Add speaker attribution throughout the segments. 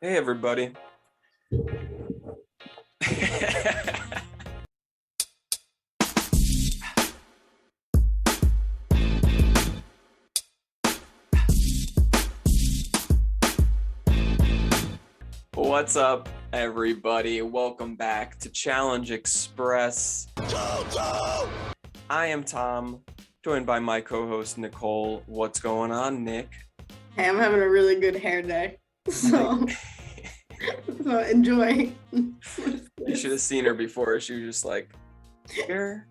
Speaker 1: Hey everybody. What's up, everybody? Welcome back to Challenge Express. I am Tom, joined by my co-host Nicole. What's going on, Nick?
Speaker 2: Hey, I'm having a really good hair day, so enjoy.
Speaker 1: You should have seen her before. She was just like, here.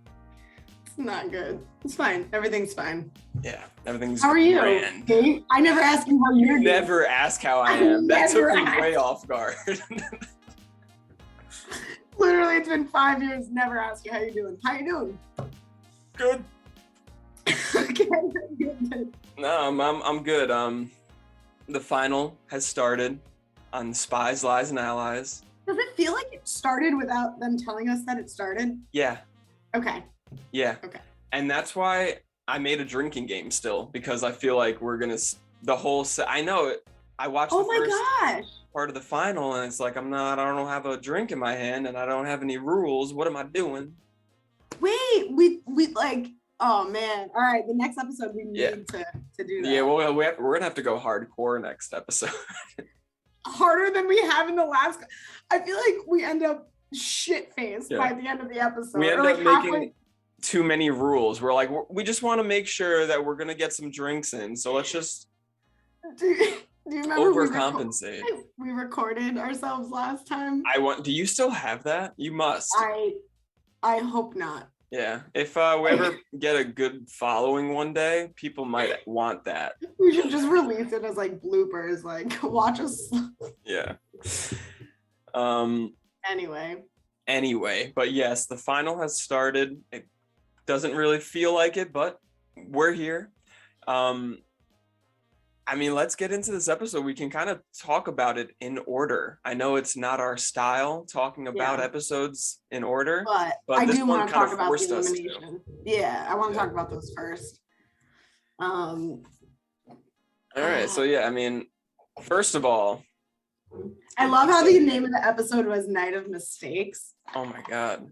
Speaker 2: It's not good. It's fine. Everything's fine.
Speaker 1: Yeah, everything's
Speaker 2: How are you?
Speaker 1: grand.
Speaker 2: Okay. I never asked you how you're doing.
Speaker 1: Never ask how I am. That took me
Speaker 2: Never
Speaker 1: way
Speaker 2: ask.
Speaker 1: off guard.
Speaker 2: Literally, it's been 5 years. Never asked you how you're doing. How you doing?
Speaker 1: Good.
Speaker 2: Okay, good.
Speaker 1: No, I'm good. The final has started on Spies, Lies, and Allies.
Speaker 2: Does it feel like it started without them telling us that it started?
Speaker 1: Yeah,
Speaker 2: Okay.
Speaker 1: yeah.
Speaker 2: Okay.
Speaker 1: And that's why I made a drinking game still, because I feel like we're gonna the whole set. I know it. I watched
Speaker 2: Oh
Speaker 1: the
Speaker 2: my
Speaker 1: first
Speaker 2: gosh.
Speaker 1: part of the final, and it's like I don't have a drink in my hand, and I don't have any rules. What am I doing?
Speaker 2: Wait, we like. Oh man. All right. The next episode we need to do that.
Speaker 1: Yeah, well, we're gonna have to go hardcore next episode.
Speaker 2: Harder than we have in the last. I feel like we end up shit-faced by the end of the episode.
Speaker 1: We end
Speaker 2: or
Speaker 1: up
Speaker 2: like
Speaker 1: making too many rules. We're like, we just want to make sure that we're gonna get some drinks in, so let's just
Speaker 2: Do you remember
Speaker 1: overcompensate.
Speaker 2: we recorded ourselves last time?
Speaker 1: Do you still have that? You must.
Speaker 2: I hope not.
Speaker 1: Yeah. If we ever get a good following one day, people might want that.
Speaker 2: We should just release it as like bloopers, like watch us.
Speaker 1: Yeah. Anyway, but yes, the final has started. It doesn't really feel like it, but we're here. I mean, let's get into this episode. We can kind of talk about it in order. I know it's not our style talking about episodes in order,
Speaker 2: but I
Speaker 1: this
Speaker 2: do
Speaker 1: one
Speaker 2: want to
Speaker 1: kind
Speaker 2: talk
Speaker 1: of
Speaker 2: about
Speaker 1: forced
Speaker 2: the
Speaker 1: us to.
Speaker 2: elimination. Yeah, I want to talk about those first.
Speaker 1: All right, so yeah, I mean, first of all,
Speaker 2: I love how the name of the episode was Night of Mistakes.
Speaker 1: oh my God.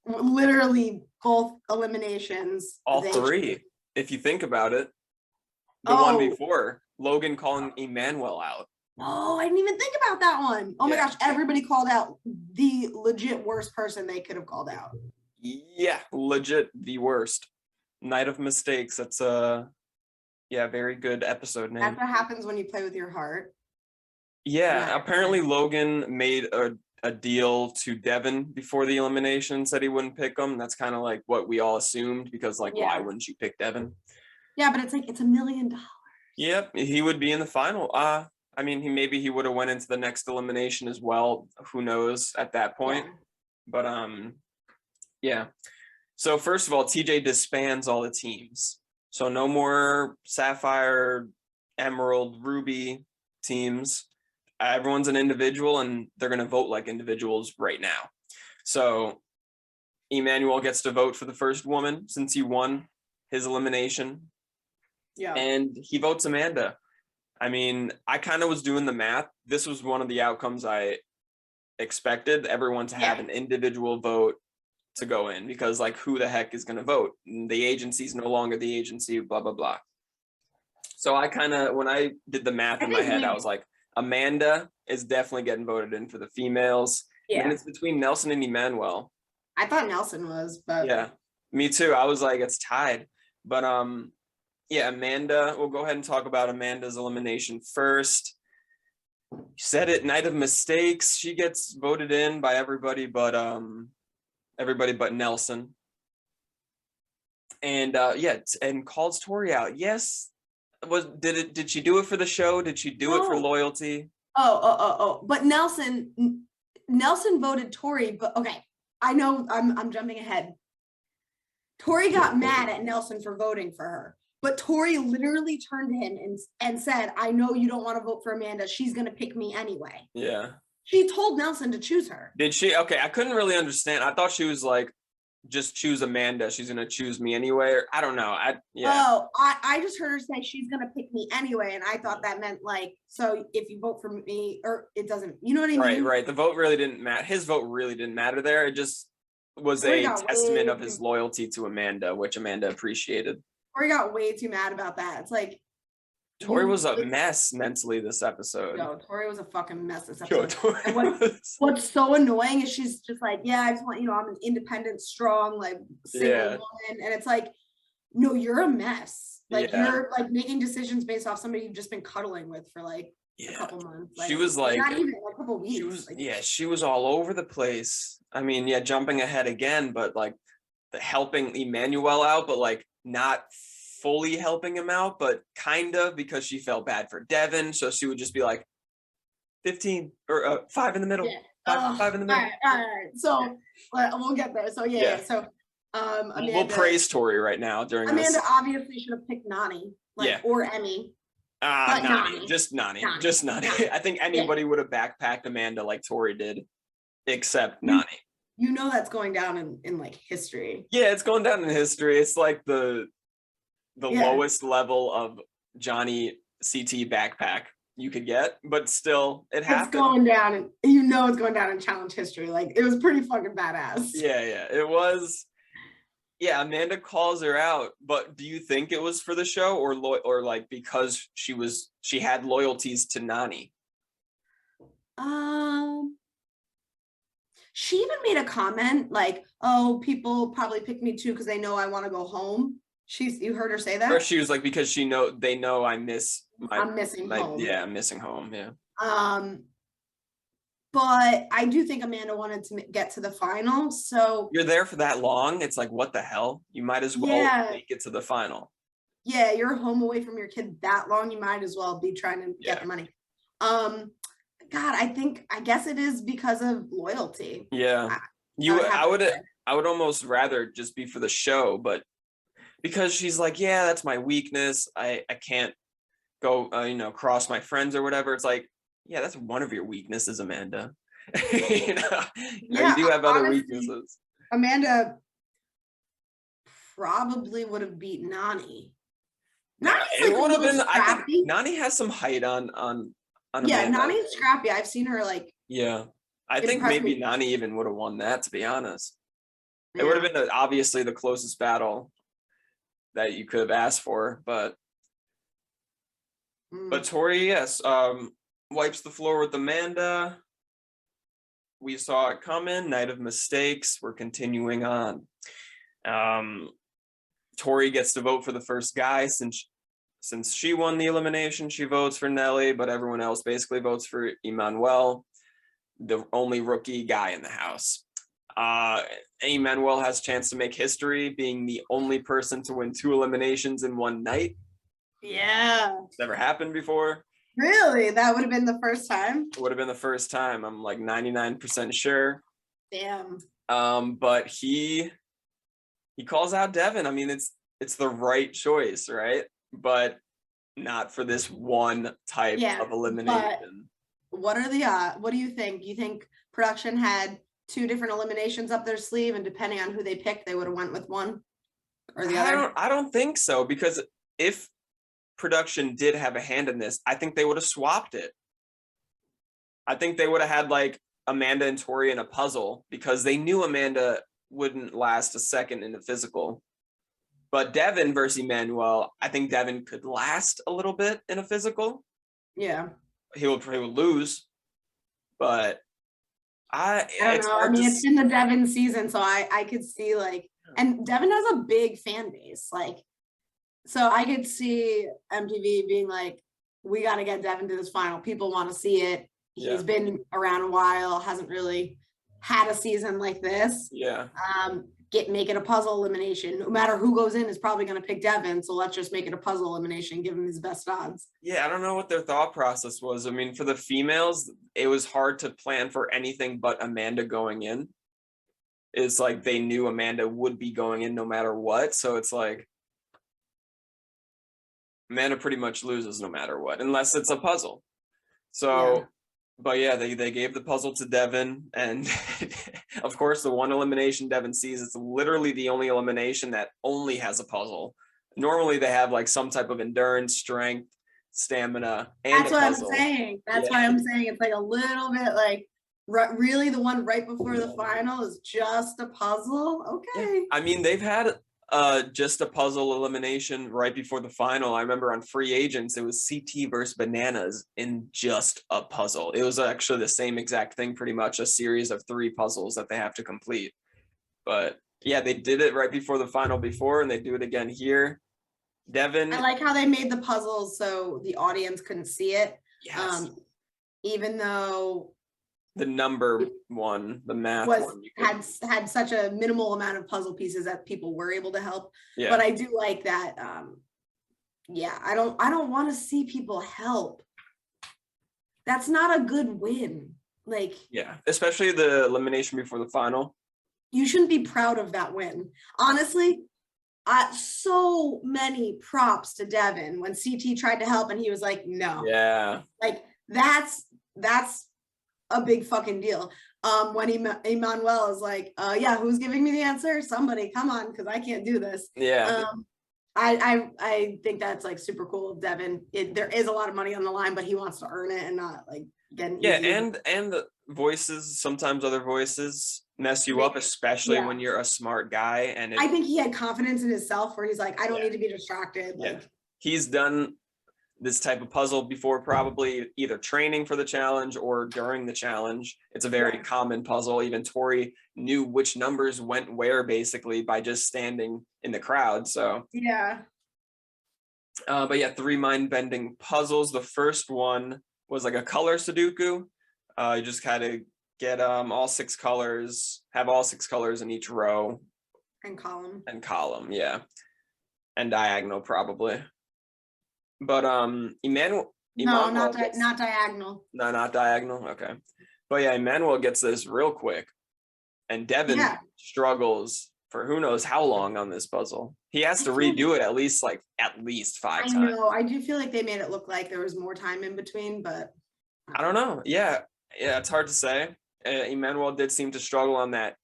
Speaker 2: Literally both eliminations.
Speaker 1: All three, if you think about it. The one before, Logan calling Emmanuel out.
Speaker 2: Oh, I didn't even think about that one. Oh my gosh, everybody called out the legit worst person they could have called out.
Speaker 1: Yeah, legit the worst. Night of Mistakes. That's a very good episode name.
Speaker 2: That's what happens when you play with your heart.
Speaker 1: Yeah, apparently Logan made a deal to Devin before the elimination, said he wouldn't pick him. That's kind of like what we all assumed, because why wouldn't you pick Devin? Yeah,
Speaker 2: but it's like, it's $1 million.
Speaker 1: Yep, he would be in the final. I mean, he would have went into the next elimination as well. Who knows at that point? Yeah. But yeah. So first of all, TJ disbands all the teams. So no more Sapphire, Emerald, Ruby teams. Everyone's an individual, and they're gonna vote like individuals right now. So Emmanuel gets to vote for the first woman since he won his elimination. Yeah. And he votes Amanda. I mean, I kind of was doing the math. This was one of the outcomes I expected, everyone to have an individual vote to go in, because who the heck is going to vote? The agency's no longer the agency, blah, blah, blah. So I kind of, when I did the math in my head, I was like, Amanda is definitely getting voted in for the females. Yeah. And it's between Nelson and Emmanuel.
Speaker 2: I thought Nelson was, but.
Speaker 1: Yeah, me too. I was like, it's tied. But, yeah, Amanda, we'll go ahead and talk about Amanda's elimination first. You said it, Night of Mistakes. She gets voted in by everybody but Nelson. And and calls Tori out. Yes. Did she do it for the show? Did she do it for loyalty?
Speaker 2: But Nelson voted Tori, but okay. I know I'm jumping ahead. Tori got mad at Nelson for voting for her. But Tori literally turned to him and said, I know you don't want to vote for Amanda. She's going to pick me anyway.
Speaker 1: Yeah.
Speaker 2: She told Nelson to choose her.
Speaker 1: Did she? Okay, I couldn't really understand. I thought she was like, just choose Amanda. She's gonna choose me anyway. Or I don't know.
Speaker 2: Oh, I just heard her say she's gonna pick me anyway, and I thought that meant like, so if you vote for me, or it doesn't, you know what I mean?
Speaker 1: Right. The vote really didn't matter. His vote really didn't matter there. It just was
Speaker 2: Tori
Speaker 1: a
Speaker 2: got
Speaker 1: testament
Speaker 2: way
Speaker 1: of his loyalty to Amanda, which Amanda appreciated.
Speaker 2: Tori got way too mad about that. It's like
Speaker 1: Tori was a mess mentally this episode.
Speaker 2: No, Tori was a fucking mess this
Speaker 1: Yo,
Speaker 2: episode.
Speaker 1: Tori
Speaker 2: And what's so annoying is she's just like, yeah, I just want, I'm an independent, strong, like single woman. And it's like, no, you're a mess. Like you're like making decisions based off somebody you've just been cuddling with for like a couple months. Like,
Speaker 1: she was like,
Speaker 2: not even like a couple weeks.
Speaker 1: She was,
Speaker 2: like,
Speaker 1: she was all over the place. I mean, jumping ahead again, but like helping Emmanuel out, but like not fully helping him out, but kind of, because she felt bad for Devin. So she would just be like 15 or 5 in the middle.
Speaker 2: Yeah.
Speaker 1: Five in the middle.
Speaker 2: All right. So we'll get there. So so Amanda,
Speaker 1: we'll praise Tori right now during
Speaker 2: Amanda
Speaker 1: this.
Speaker 2: obviously should have picked Nani, or Emmy.
Speaker 1: Nani. Just Nani. I think anybody would have backpacked Amanda like Tori did, except Nani.
Speaker 2: You know that's going down in like history.
Speaker 1: Yeah, it's going down in history. It's like the lowest level of Johnny CT backpack you could get, but still it happened.
Speaker 2: It's going down, and it's going down in challenge history. Like it was pretty fucking badass.
Speaker 1: Yeah, it was. Yeah, Amanda calls her out, but do you think it was for the show or like because she had loyalties to Nani?
Speaker 2: She even made a comment like, "Oh, people probably pick me too because they know I want to go home." You heard her say that?
Speaker 1: Or she was like, because they know I'm missing home. Yeah, I'm missing home. Yeah.
Speaker 2: But I do think Amanda wanted to get to the final. So
Speaker 1: you're there for that long. It's like, what the hell? You might as well make it to the final.
Speaker 2: Yeah, you're home away from your kid that long. You might as well be trying to get the money. God, I guess it is because of loyalty.
Speaker 1: Yeah. I would almost rather just be for the show, but because she's like, yeah, that's my weakness. I can't go, cross my friends or whatever. It's like, yeah, that's one of your weaknesses, Amanda. You do have other weaknesses.
Speaker 2: Amanda probably would have beat Nani.
Speaker 1: It would have been. I think Nani has some height on Amanda.
Speaker 2: Nani's scrappy. I've seen her like.
Speaker 1: Yeah, I think maybe Nani even would have won that. To be honest, it would have been obviously the closest battle that you could have asked for, but Tori, yes, wipes the floor with Amanda. We saw it coming. Night of mistakes. We're continuing on. Tori gets to vote for the first guy since she won the elimination. She votes for Nelly, but everyone else basically votes for Emmanuel, the only rookie guy in the house. Emmanuel has a chance to make history, being the only person to win 2 eliminations in one night.
Speaker 2: Yeah.
Speaker 1: It's never happened before.
Speaker 2: Really? That would have been the first time?
Speaker 1: It would have been the first time. I'm like 99% sure.
Speaker 2: Damn.
Speaker 1: But he calls out Devin. I mean, it's the right choice, right? But not for this one type of elimination.
Speaker 2: What do you think? You think production had 2 different eliminations up their sleeve, and depending on who they picked, they would have went with one or the other?
Speaker 1: I don't think so, because if production did have a hand in this, I think they would have swapped it. I think they would have had like Amanda and Tori in a puzzle, because they knew Amanda wouldn't last a second in the physical. But Devin versus Emmanuel, I think Devin could last a little bit in a physical.
Speaker 2: Yeah.
Speaker 1: He would lose, but I don't
Speaker 2: know. I mean, it's in the Devin season, so I could see like, and Devin has a big fan base, like, so I could see MTV being like, we got to get Devin to this final. People want to see it. He's been around a while, hasn't really had a season like this.
Speaker 1: Yeah.
Speaker 2: Make it a puzzle elimination. No matter who goes in is probably going to pick Devin, so let's just make it a puzzle elimination, give him his best odds.
Speaker 1: Yeah, I don't know what their thought process was. I mean, for the females, it was hard to plan for anything but Amanda going in. It's like they knew Amanda would be going in no matter what, so it's like Amanda pretty much loses no matter what, unless it's a puzzle. So But yeah, they gave the puzzle to Devin, and of course, the one elimination Devin sees, it's literally the only elimination that only has a puzzle. Normally, they have like some type of endurance, strength, stamina, and
Speaker 2: That's
Speaker 1: a
Speaker 2: what I'm
Speaker 1: puzzle.
Speaker 2: saying. That's
Speaker 1: Yeah.
Speaker 2: why I'm saying it's like a little bit like really the one right before the final is just a puzzle. Okay.
Speaker 1: I mean, they've had just a puzzle elimination right before the final. I remember on Free Agents, it was CT versus Bananas in just a puzzle. It was actually the same exact thing, pretty much a series of 3 puzzles that they have to complete. But yeah, they did it right before the final before, and they do it again here. Devin,
Speaker 2: I like how they made the puzzles so the audience couldn't see it.
Speaker 1: yes,
Speaker 2: Even though
Speaker 1: the number one, the math
Speaker 2: was
Speaker 1: one, you could,
Speaker 2: had such a minimal amount of puzzle pieces that people were able to help.
Speaker 1: yeah.
Speaker 2: But I do like that. Yeah, I don't want to see people help. That's not a good win. Like,
Speaker 1: Yeah, especially the elimination before the final.
Speaker 2: you shouldn't be proud of that win. Honestly, so many props to Devin when CT tried to help and he was like, no.
Speaker 1: Yeah.
Speaker 2: Like that's a big fucking deal. When Emmanuel is like, yeah, who's giving me the answer? Somebody, come on, because I can't do this.
Speaker 1: Yeah.
Speaker 2: I think that's like super cool of Devin. There is a lot of money on the line, but he wants to earn it and not like get an easy.
Speaker 1: And the voices, sometimes other voices mess you up, especially when you're a smart guy. And
Speaker 2: I think he had confidence in himself where he's like, I don't need to be distracted. Like,
Speaker 1: he's done this type of puzzle before, probably either training for the challenge or during the challenge. It's a very common puzzle. Even Tori knew which numbers went where basically by just standing in the crowd. So
Speaker 2: yeah.
Speaker 1: But yeah, 3 mind-bending puzzles. The first one was like a color Sudoku. You just kind of get all 6 colors, have all 6 colors in each row.
Speaker 2: And
Speaker 1: column, yeah. And diagonal probably. But Emmanuel
Speaker 2: not diagonal.
Speaker 1: No, not diagonal. Okay. But yeah, Emmanuel gets this real quick. And Devin struggles for who knows how long on this puzzle. He has to redo it at least 5 times.
Speaker 2: I know. I do feel like they made it look like there was more time in between, but
Speaker 1: I don't know. Yeah, it's hard to say. Emmanuel did seem to struggle on that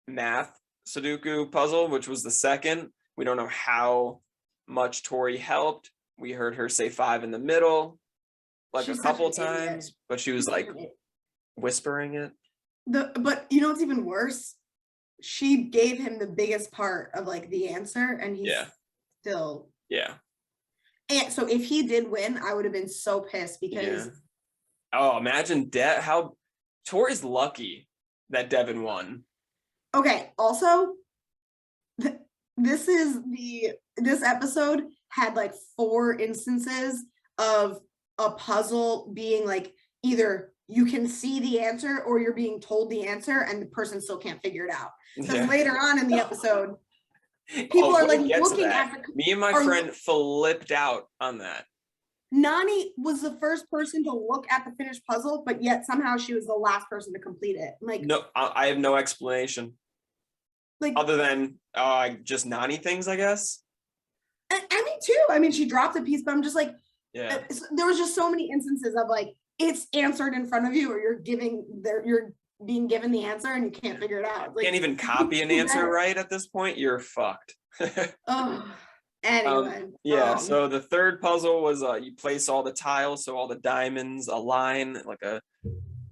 Speaker 1: math Sudoku puzzle, which was the second. We don't know how much Tori helped. We heard her say 5 in the middle, like a couple times, but she was like whispering it.
Speaker 2: But you know what's even worse? She gave him the biggest part of like the answer, and he's still And so if he did win, I would have been so pissed because
Speaker 1: oh, imagine how Tori's lucky that Devin won.
Speaker 2: Okay, also this episode had like 4 instances of a puzzle being like either you can see the answer or you're being told the answer and the person still can't figure it out. Because later on in the episode, people are like looking at
Speaker 1: me and my friend flipped out on that.
Speaker 2: Nani was the first person to look at the finished puzzle, but yet somehow she was the last person to complete it. Like,
Speaker 1: no, I have no explanation. Like, other than just Nani things, I guess.
Speaker 2: I mean, too. I mean, she dropped a piece, but I'm just like, there was just so many instances of like it's answered in front of you, or you're being given the answer and you can't figure it out. Like,
Speaker 1: can't even copy an answer right at this point. You're fucked.
Speaker 2: Anyway.
Speaker 1: So the third puzzle was you place all the tiles, so all the diamonds align, like a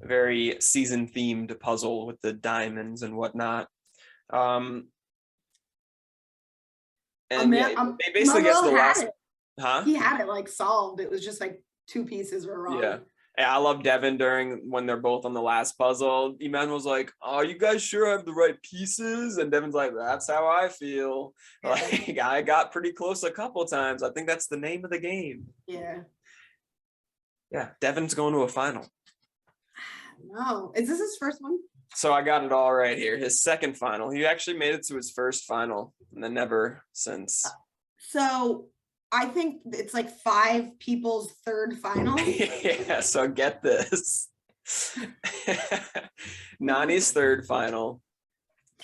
Speaker 1: very season themed puzzle with the diamonds and whatnot. And they basically get to the last.
Speaker 2: He had it like solved. It was just like 2 pieces were wrong.
Speaker 1: Yeah. And I love Devin when they're both on the last puzzle. Emmanuel's like, "Oh, you guys sure I have the right pieces?" And Devin's like, "That's how I feel." Like, I got pretty close a couple times. I think that's the name of the game.
Speaker 2: Yeah.
Speaker 1: Yeah. Devin's going to a final.
Speaker 2: No. Is this his first one?
Speaker 1: So I got it all right here. His second final. He actually made it to his first final and then never since.
Speaker 2: So I think it's like 5 people's third final.
Speaker 1: Yeah, so get this. Nani's third final.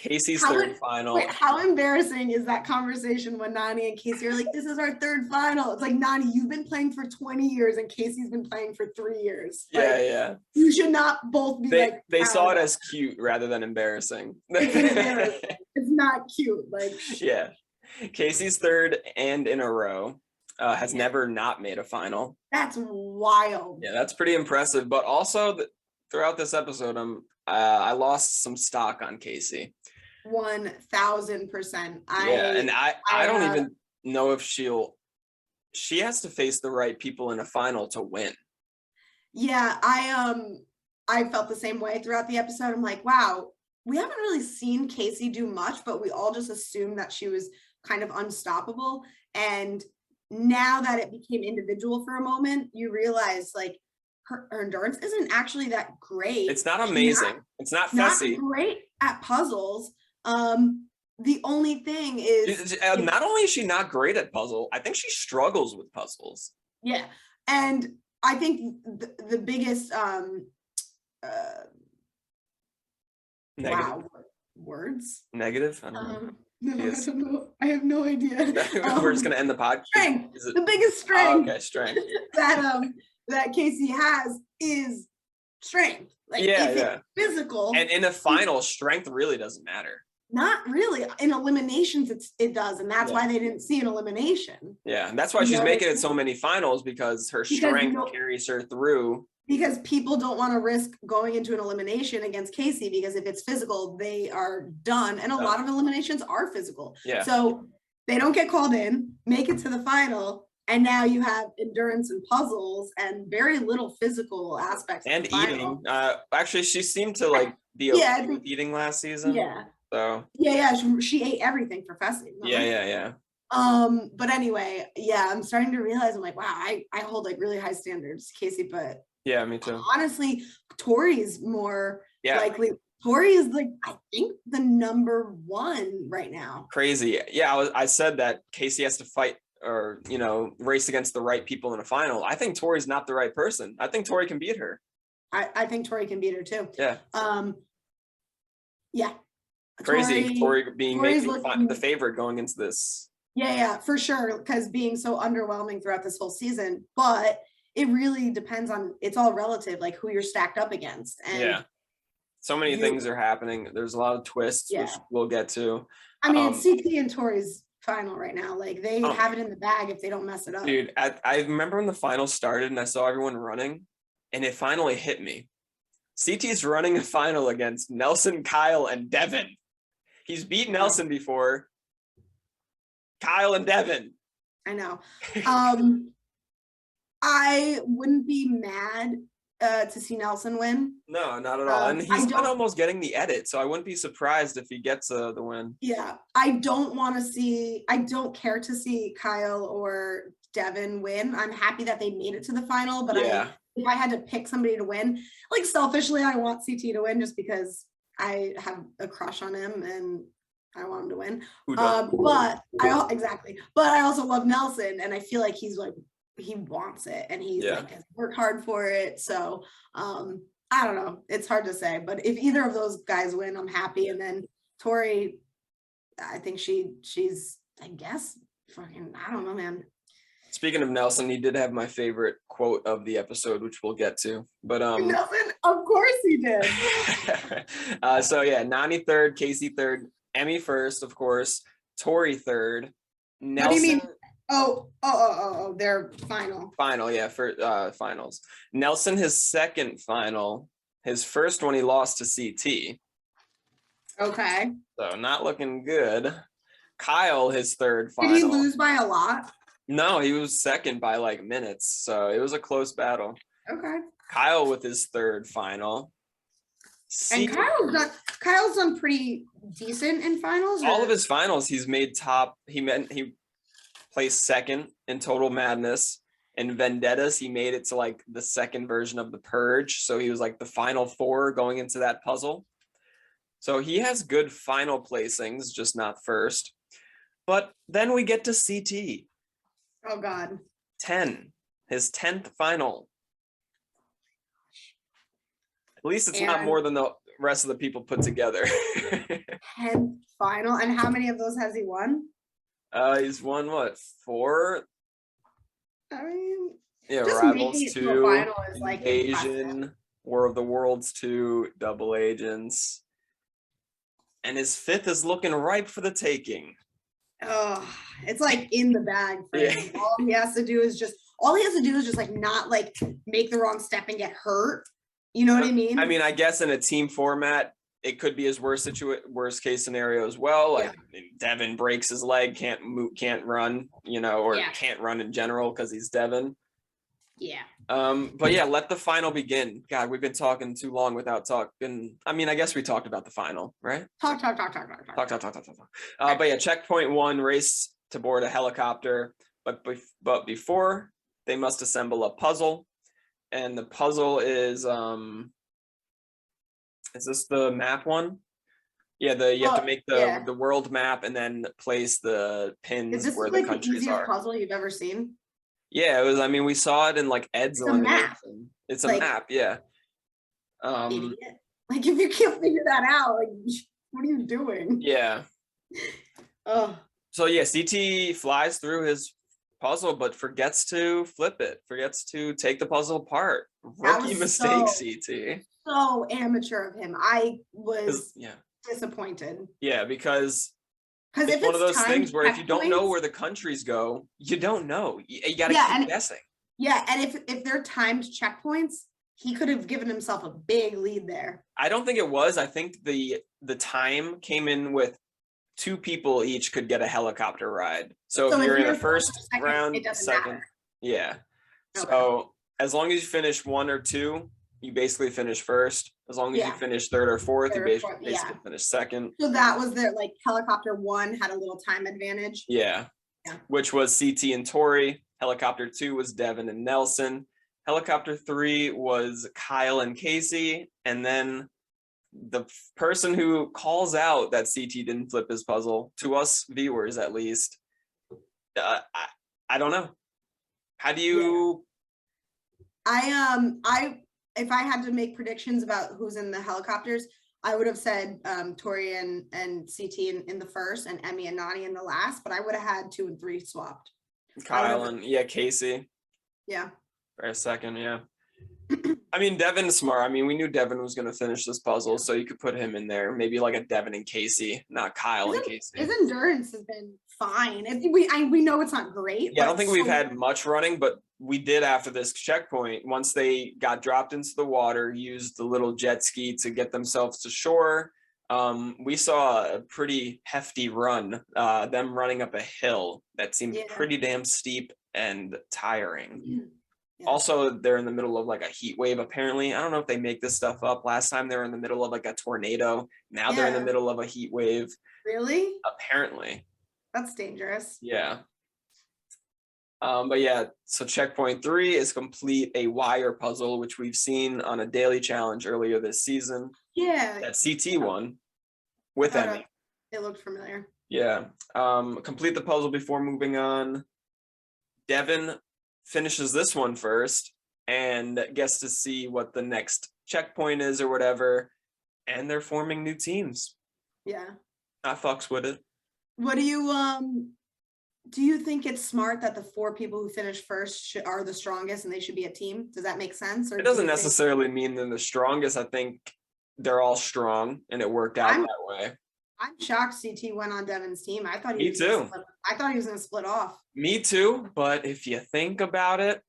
Speaker 1: Casey's
Speaker 2: How
Speaker 1: third
Speaker 2: it-
Speaker 1: final.
Speaker 2: Wait, how embarrassing is that conversation when Nani and Casey are like, this is our third final? It's like, Nani, you've been playing for 20 years and Casey's been playing for 3 years.
Speaker 1: Yeah,
Speaker 2: Like,
Speaker 1: yeah.
Speaker 2: you should not both be like.
Speaker 1: They
Speaker 2: proud
Speaker 1: saw it
Speaker 2: of
Speaker 1: as cute rather than embarrassing.
Speaker 2: It's embarrassing. It's not cute. Like,
Speaker 1: Yeah. Casey's third and in a row. Has never not made a final.
Speaker 2: that's wild.
Speaker 1: Yeah, that's pretty impressive. But also throughout this episode, I lost some stock on Casey.
Speaker 2: 1000%.
Speaker 1: Yeah, and I don't
Speaker 2: uh,
Speaker 1: even know if she has to face the right people in a final to win.
Speaker 2: Yeah, I felt the same way throughout the episode. I'm like, wow, we haven't really seen Casey do much, but we all just assumed that she was kind of unstoppable. And now that it became individual for a moment, you realize like her endurance isn't actually that great.
Speaker 1: It's not amazing. It's not fussy.
Speaker 2: Not great at puzzles. The only thing is
Speaker 1: Not only is she not great at puzzle, I think she struggles with puzzles.
Speaker 2: yeah. And I think the biggest
Speaker 1: Negative.
Speaker 2: wow, words.
Speaker 1: Negative? I don't know.
Speaker 2: No,
Speaker 1: Yes.
Speaker 2: I don't know. I have no idea.
Speaker 1: We're just gonna end the podcast.
Speaker 2: Strength.
Speaker 1: Is it?
Speaker 2: The biggest
Speaker 1: Oh,
Speaker 2: strength
Speaker 1: okay, strength.
Speaker 2: that Casey has is strength. Like
Speaker 1: Yeah,
Speaker 2: if
Speaker 1: yeah.
Speaker 2: it's physical,
Speaker 1: And in a final, strength really doesn't matter.
Speaker 2: not really. In eliminations, it does, and that's
Speaker 1: Yeah.
Speaker 2: why they didn't see an elimination.
Speaker 1: Yeah, and that's why she's
Speaker 2: No.
Speaker 1: making it so many finals because her strength carries her through.
Speaker 2: Because people don't want to risk going into an elimination against Casey because if it's physical, they are done. And a lot of eliminations are physical.
Speaker 1: Yeah.
Speaker 2: So they don't get called in, make it to the final, and now you have endurance and puzzles and very little physical aspects.
Speaker 1: And
Speaker 2: of the final.
Speaker 1: eating. Actually, she seemed to like be
Speaker 2: Yeah, I
Speaker 1: okay with
Speaker 2: think-
Speaker 1: eating last season.
Speaker 2: Yeah.
Speaker 1: So
Speaker 2: Yeah. She ate everything for Fessy.
Speaker 1: yeah.
Speaker 2: But anyway, yeah, I'm starting to realize I'm like, wow, I hold like really high standards, Casey, but
Speaker 1: Yeah, me too.
Speaker 2: honestly, Tori's more
Speaker 1: Yeah.
Speaker 2: likely. Tori is like, I think the number 1 right now.
Speaker 1: Crazy. Yeah, I said that Casey has to fight or, race against the right people in a final. I think Tori's not the right person. I think Tori can beat her.
Speaker 2: I think Tori can beat her too.
Speaker 1: Yeah.
Speaker 2: Yeah.
Speaker 1: Crazy. Tori being
Speaker 2: Tori's
Speaker 1: maybe
Speaker 2: looking-
Speaker 1: the favorite going into this.
Speaker 2: Yeah, for sure. Because being so underwhelming throughout this whole season, but it really depends on, it's all relative, like who you're stacked up against. And
Speaker 1: Yeah. So many things are happening. There's a lot of twists, which we'll get to.
Speaker 2: I mean, it's CT and Tori's final right now. Like they have it in the bag if they don't mess it up.
Speaker 1: Dude, I remember when the final started and I saw everyone running and it finally hit me. CT's running a final against Nelson, Kyle, and Devin. He's beat Nelson before. Kyle and Devin.
Speaker 2: I know. I wouldn't be mad to see Nelson win.
Speaker 1: No, not at all. And he's been almost getting the edit, so I wouldn't be surprised if he gets the win.
Speaker 2: Yeah, I don't care to see Kyle or Devin win. I'm happy that they made it to the final, but if I had to pick somebody to win, like selfishly, I want CT to win just because I have a crush on him and I want him to win. But I also love Nelson, and I feel like he's like, he wants it and he's like has worked hard for it. So I don't know. It's hard to say, but if either of those guys win, I'm happy. And then Tori, I think she's I guess fucking, I don't know, man.
Speaker 1: Speaking of Nelson, he did have my favorite quote of the episode, which we'll get to. But
Speaker 2: Nelson, of course he did.
Speaker 1: So yeah, Nani third, Casey third, Emmy first, of course, Tori third, Nelson.
Speaker 2: What do you mean? Oh, they're final.
Speaker 1: Final, yeah, for finals. Nelson, his second final. His first one, he lost to CT.
Speaker 2: Okay.
Speaker 1: So not looking good. Kyle, his third final.
Speaker 2: Did he lose by a lot?
Speaker 1: No, he was second by like minutes. So it was a close battle.
Speaker 2: Okay.
Speaker 1: Kyle with his third final.
Speaker 2: And Kyle's done pretty decent in finals.
Speaker 1: All of his finals, he's made top. He placed second in Total Madness. In Vendettas, he made it to like the second version of the Purge. So he was like the final 4 going into that puzzle. So he has good final placings, just not first. But then we get to CT.
Speaker 2: Oh God.
Speaker 1: 10. His 10th final. At least it's not more than the rest of the people put together.
Speaker 2: 10th final. And how many of those has he won?
Speaker 1: He's won what, 4?
Speaker 2: I mean,
Speaker 1: Yeah,
Speaker 2: just
Speaker 1: Rivals
Speaker 2: making it to a
Speaker 1: 2,
Speaker 2: final is like
Speaker 1: Invasion,
Speaker 2: impressive.
Speaker 1: War of the Worlds 2, Double Agents. And his 5th is looking ripe for the taking.
Speaker 2: Oh, it's like in the bag for
Speaker 1: Yeah.
Speaker 2: him. All he has to do is just like not like make the wrong step and get hurt. You know what I mean?
Speaker 1: I mean, I guess in a team format, it could be his worst case scenario as well. Like Devin breaks his leg, can't run, or can't run in general because he's Devin.
Speaker 2: Yeah.
Speaker 1: But yeah, let the final begin. God, we've been talking too long without talking. I mean, I guess we talked about the final, right?
Speaker 2: Talk.
Speaker 1: But yeah, checkpoint 1, race to board a helicopter. But before, they must assemble a puzzle. And the puzzle is this the map one? Yeah, you have to make the world map and then place the pins
Speaker 2: Is this
Speaker 1: where
Speaker 2: like
Speaker 1: the countries
Speaker 2: easiest
Speaker 1: are.
Speaker 2: puzzle you've ever seen?
Speaker 1: Yeah, it was. I mean, we saw it in like Ed's Elimination. It's a map, yeah.
Speaker 2: Idiot. Like if you can't figure that out, like what are you doing?
Speaker 1: Yeah.
Speaker 2: Oh.
Speaker 1: So yeah, CT flies through his puzzle, but forgets to flip it. Forgets to take the puzzle apart. Rookie mistake, CT.
Speaker 2: So amateur of him. I was disappointed.
Speaker 1: Yeah, because
Speaker 2: if
Speaker 1: it's one of those things where if you don't know
Speaker 2: points,
Speaker 1: where the countries go, you don't know. You got to keep guessing.
Speaker 2: Yeah, and if they're timed checkpoints, he could have given himself a big lead there.
Speaker 1: I don't think it was. I think the time came in with 2 people each could get a helicopter ride. So if you're in the first round,
Speaker 2: it doesn't
Speaker 1: second,
Speaker 2: matter.
Speaker 1: yeah.
Speaker 2: Okay.
Speaker 1: So as long as you finish 1 or 2, you basically finish first. As long as you finish 3rd or 4th, you basically finish second.
Speaker 2: So that was their helicopter 1 had a little time advantage.
Speaker 1: Yeah. Which was CT and Tori. Helicopter 2 was Devin and Nelson. Helicopter 3 was Kyle and Casey. And then the person who calls out that CT didn't flip his puzzle, to us viewers at least, I don't know. How do you?
Speaker 2: If I had to make predictions about who's in the helicopters, I would have said Tori and CT in the first and Emmy and Nani in the last, but I would have had 2 and 3 swapped.
Speaker 1: Kyle and Casey.
Speaker 2: Yeah.
Speaker 1: For a second, yeah. I mean, Devin's smart. I mean, we knew Devin was going to finish this puzzle, so you could put him in there. Maybe like a Devin and Casey, not Kyle and Casey.
Speaker 2: His endurance has been fine. We know it's not great.
Speaker 1: Yeah, I don't think we've had much running, but we did after this checkpoint. Once they got dropped into the water, used the little jet ski to get themselves to shore. We saw a pretty hefty run, them running up a hill that seemed pretty damn steep and tiring. Yeah. Also, they're in the middle of like a heat wave, apparently. I don't know if they make this stuff up. Last time they were in the middle of like a tornado. Now they're in the middle of a heat wave.
Speaker 2: Really?
Speaker 1: Apparently.
Speaker 2: That's dangerous.
Speaker 1: Yeah. But yeah, so checkpoint 3 is complete a wire puzzle, which we've seen on a daily challenge earlier this season.
Speaker 2: Yeah.
Speaker 1: That CT one with Emmy.
Speaker 2: It looked familiar.
Speaker 1: Yeah. Complete the puzzle before moving on. Devin finishes this one first and gets to see what the next checkpoint is or whatever, and they're forming new teams.
Speaker 2: Yeah,
Speaker 1: I fucks with it.
Speaker 2: What do you think it's smart that the 4 people who finish first are the strongest and they should be a team? Does that make sense? Or
Speaker 1: it doesn't necessarily mean they're the strongest. I think they're all strong and it worked out that way.
Speaker 2: I'm shocked CT went on Devin's team. I thought
Speaker 1: he was going
Speaker 2: to split off.
Speaker 1: Me too, but if you think about it,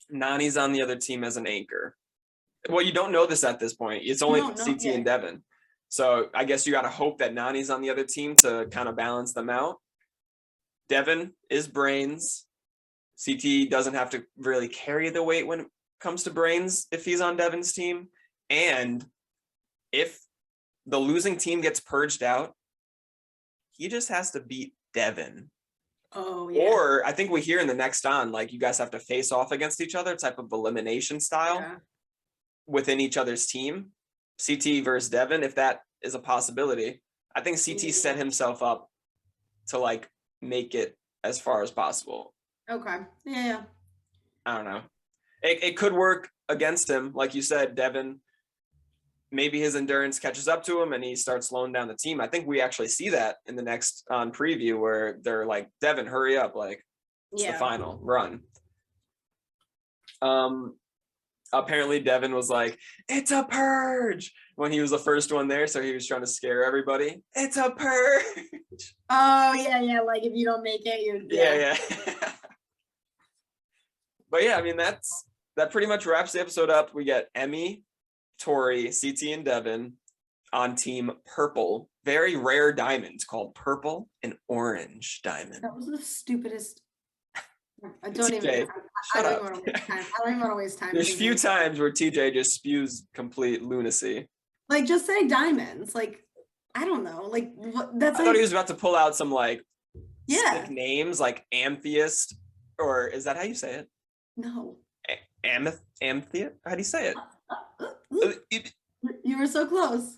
Speaker 1: Nani's on the other team as an anchor. Well, you don't know this at this point. It's only CT and Devin. So I guess you got to hope that Nani's on the other team to kind of balance them out. Devin is brains. CT doesn't have to really carry the weight when it comes to brains if he's on Devin's team. And if the losing team gets purged out, he just has to beat Devin.
Speaker 2: Oh, yeah.
Speaker 1: Or I think we hear in the next on, like you guys have to face off against each other, type of elimination style within each other's team. CT versus Devin, if that is a possibility. I think CT set himself up to like make it as far as possible.
Speaker 2: Okay. Yeah.
Speaker 1: I don't know. It could work against him. Like you said, Devin maybe his endurance catches up to him and he starts slowing down the team. I think we actually see that in the next on preview where they're like, Devin, hurry up, like it's the final run. Apparently Devin was like, it's a purge when he was the first one there, so he was trying to scare everybody. It's a purge.
Speaker 2: Oh yeah, like if you don't make it, you're
Speaker 1: yeah. But yeah, I mean that pretty much wraps the episode up. We get Emmy, Tori, CT, and Devin on team purple. Very rare diamonds called purple and orange diamond.
Speaker 2: That was the stupidest. I
Speaker 1: don't
Speaker 2: TJ,
Speaker 1: even.
Speaker 2: I don't even want to waste time. I don't even want to waste time.
Speaker 1: There's few times where TJ just spews complete lunacy.
Speaker 2: Like, just say diamonds. Like, I don't know. Like, what? That's.
Speaker 1: I thought he was about to pull out some like
Speaker 2: sick
Speaker 1: names, like Amethyst, or is that how you say it?
Speaker 2: No.
Speaker 1: Amethyst? How do you say it?
Speaker 2: You were so close.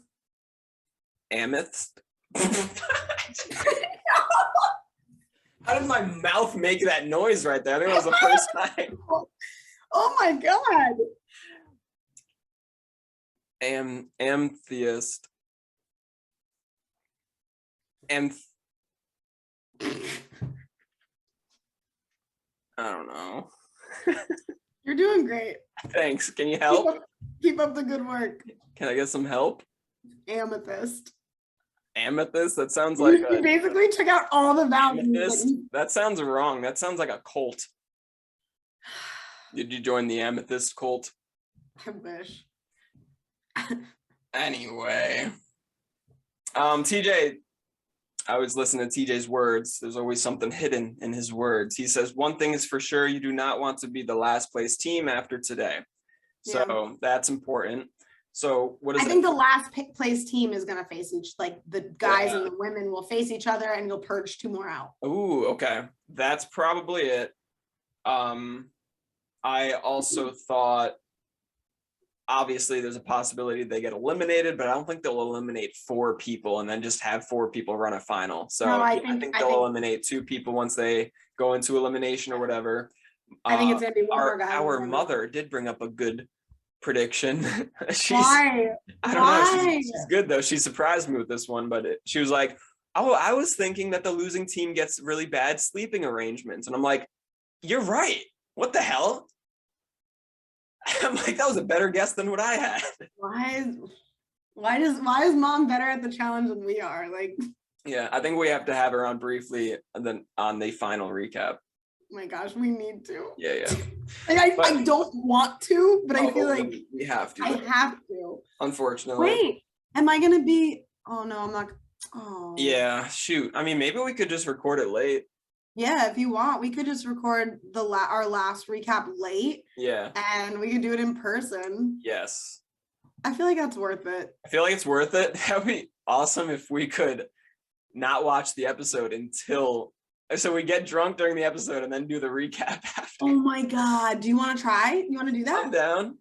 Speaker 1: Amethyst. How did my mouth make that noise right there? I think it was the first time.
Speaker 2: Oh my god.
Speaker 1: Amethyst. I don't know.
Speaker 2: You're doing great.
Speaker 1: Thanks. Can you help?
Speaker 2: Keep up the good work.
Speaker 1: Can I get some help?
Speaker 2: Amethyst.
Speaker 1: Amethyst? That sounds like
Speaker 2: you basically took out all the values.
Speaker 1: That sounds wrong. That sounds like a cult. Did you join the Amethyst cult?
Speaker 2: I wish.
Speaker 1: Anyway. TJ, I was listening to TJ's words. There's always something hidden in his words. He says, one thing is for sure, you do not want to be the last place team after today. So that's important. So what is
Speaker 2: I think the last place team is going to face the guys and the women will face each other and you'll purge 2 more out.
Speaker 1: Ooh, okay. That's probably it. I also thought, obviously there's a possibility they get eliminated, but I don't think they'll eliminate 4 people and then just have 4 people run a final. So no, I think they'll eliminate 2 people once they go into elimination or whatever.
Speaker 2: I think it's going to be one more guy.
Speaker 1: Our mother did bring up a good prediction.
Speaker 2: Why?
Speaker 1: I don't know. She's good though. She surprised me with this one, but she was like, oh, I was thinking that the losing team gets really bad sleeping arrangements. And I'm like, you're right. What the hell? I'm like, that was a better guess than what I had. Why is mom better at the challenge than we are? Like, yeah, I think we have to have her on briefly and then on the final recap.
Speaker 2: Oh my gosh, we need to.
Speaker 1: Yeah.
Speaker 2: Like I don't want to, but I feel like
Speaker 1: we have to.
Speaker 2: I have to.
Speaker 1: Unfortunately.
Speaker 2: Wait, am I gonna be? Oh no, I'm not. Oh.
Speaker 1: Yeah, shoot. I mean, maybe we could just record it late.
Speaker 2: Yeah, if you want, we could just record our last recap late.
Speaker 1: Yeah.
Speaker 2: And we could do it in person.
Speaker 1: Yes.
Speaker 2: I feel like that's worth it.
Speaker 1: I feel like it's worth it. That would be awesome if we could not watch the episode until. So we get drunk during the episode and then do the recap after.
Speaker 2: Oh my God. Do you want to try? You want to do that?
Speaker 1: I'm down.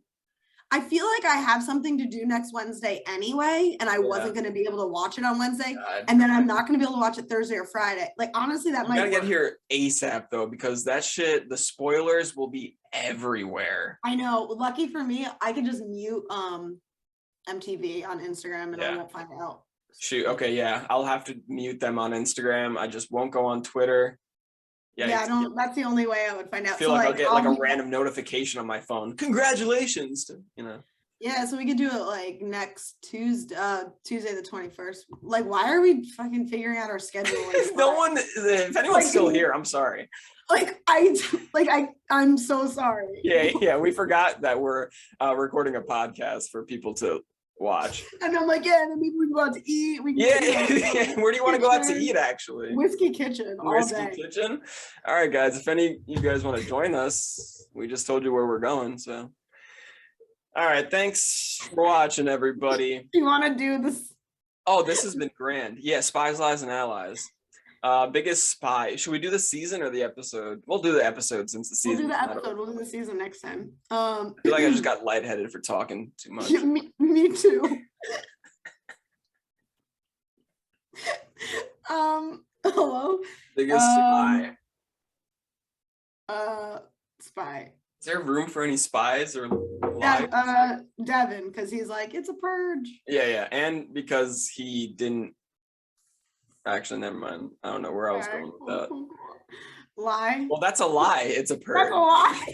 Speaker 2: I feel like I have something to do next Wednesday anyway, and I wasn't going to be able to watch it on Wednesday. God. And then I'm not going to be able to watch it Thursday or Friday. Like, honestly, that might
Speaker 1: gotta get here ASAP, though, because that shit, the spoilers will be everywhere.
Speaker 2: I know. Lucky for me, I can just mute MTV on Instagram and I won't find out.
Speaker 1: Shoot. Okay. Yeah. I'll have to mute them on Instagram. I just won't go on Twitter.
Speaker 2: Yeah, I don't. That's the only way I would find out.
Speaker 1: I feel like I'll get like a random notification on my phone. Congratulations to,
Speaker 2: Yeah, so we could do it like next Tuesday the 21st. Like, why are we fucking figuring out our schedule?
Speaker 1: If anyone's still here, I'm sorry.
Speaker 2: I'm so sorry.
Speaker 1: Yeah, we forgot that we're recording a podcast for people to watch.
Speaker 2: And I'm like, yeah, maybe we go out to eat.
Speaker 1: Yeah. Where do you want to go out to eat, actually?
Speaker 2: Whiskey Kitchen all day.
Speaker 1: Kitchen? All right, guys, if any of you guys want to join us, we just told you where we're going, so. All right, thanks for watching, everybody.
Speaker 2: You want to do this?
Speaker 1: Oh, this has been grand. Yeah, Spies, Lies, and Allies. Biggest spy. Should we do the season or the episode? We'll do the episode since the season.
Speaker 2: We'll do the episode. We'll do the season next time.
Speaker 1: I feel like I just got lightheaded for talking too much.
Speaker 2: Yeah, me too. Hello.
Speaker 1: Biggest spy.
Speaker 2: Spy.
Speaker 1: Is there room for any spies or lives?
Speaker 2: Devin, because he's like, it's a purge.
Speaker 1: Yeah, and because he didn't. Actually, never mind. I don't know where I was going with that.
Speaker 2: Lie.
Speaker 1: Well, that's a lie. It's a purge.
Speaker 2: That's a lie.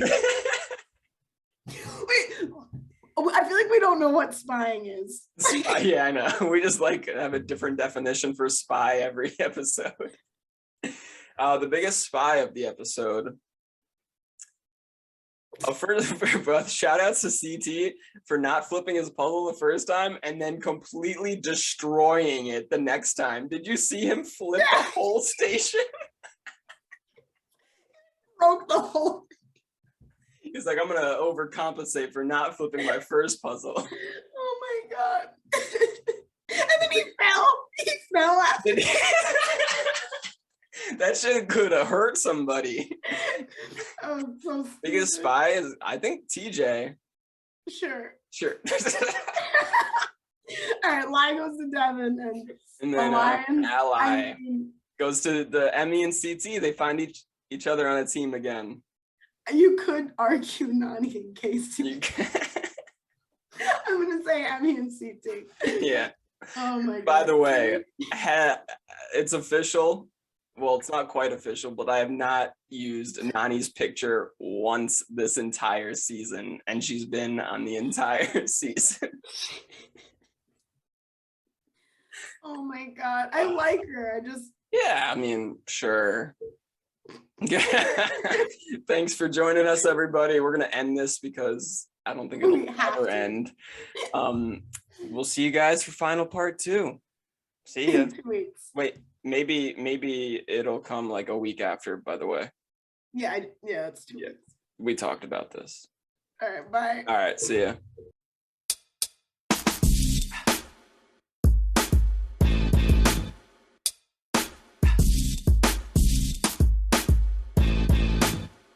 Speaker 2: Wait, I feel like we don't know what spying is.
Speaker 1: Yeah, I know. We just like have a different definition for spy every episode. The biggest spy of the episode. First, shout outs to CT for not flipping his puzzle the first time and then completely destroying it the next time. Did you see him flip the whole station?
Speaker 2: Broke the whole.
Speaker 1: He's like, I'm gonna overcompensate for not flipping my first puzzle.
Speaker 2: Oh my god! And then he fell. He fell after.
Speaker 1: That shit could have hurt somebody.
Speaker 2: Oh, so
Speaker 1: Biggest spy is, I think, TJ.
Speaker 2: Sure. All right, lie goes to Devin,
Speaker 1: and then
Speaker 2: Lion,
Speaker 1: ally goes to the Emmy and CT. They find each other on a team again.
Speaker 2: You could argue Nani and Casey. I'm gonna say Emmy and CT.
Speaker 1: Yeah.
Speaker 2: Oh my god.
Speaker 1: By the way, it's official. Well, it's not quite official, but I have not used Nani's picture once this entire season, and she's been on the entire season.
Speaker 2: Oh my god, I like her.
Speaker 1: Yeah, I mean, sure. Thanks for joining us, everybody. We're gonna end this because I don't think it'll ever end. We'll see you guys for final part 2. See ya.
Speaker 2: 2 weeks.
Speaker 1: Wait, maybe it'll come like a week after, by the way.
Speaker 2: Yeah, it's 2 weeks.
Speaker 1: We talked about this.
Speaker 2: All right, bye.
Speaker 1: All right, see ya.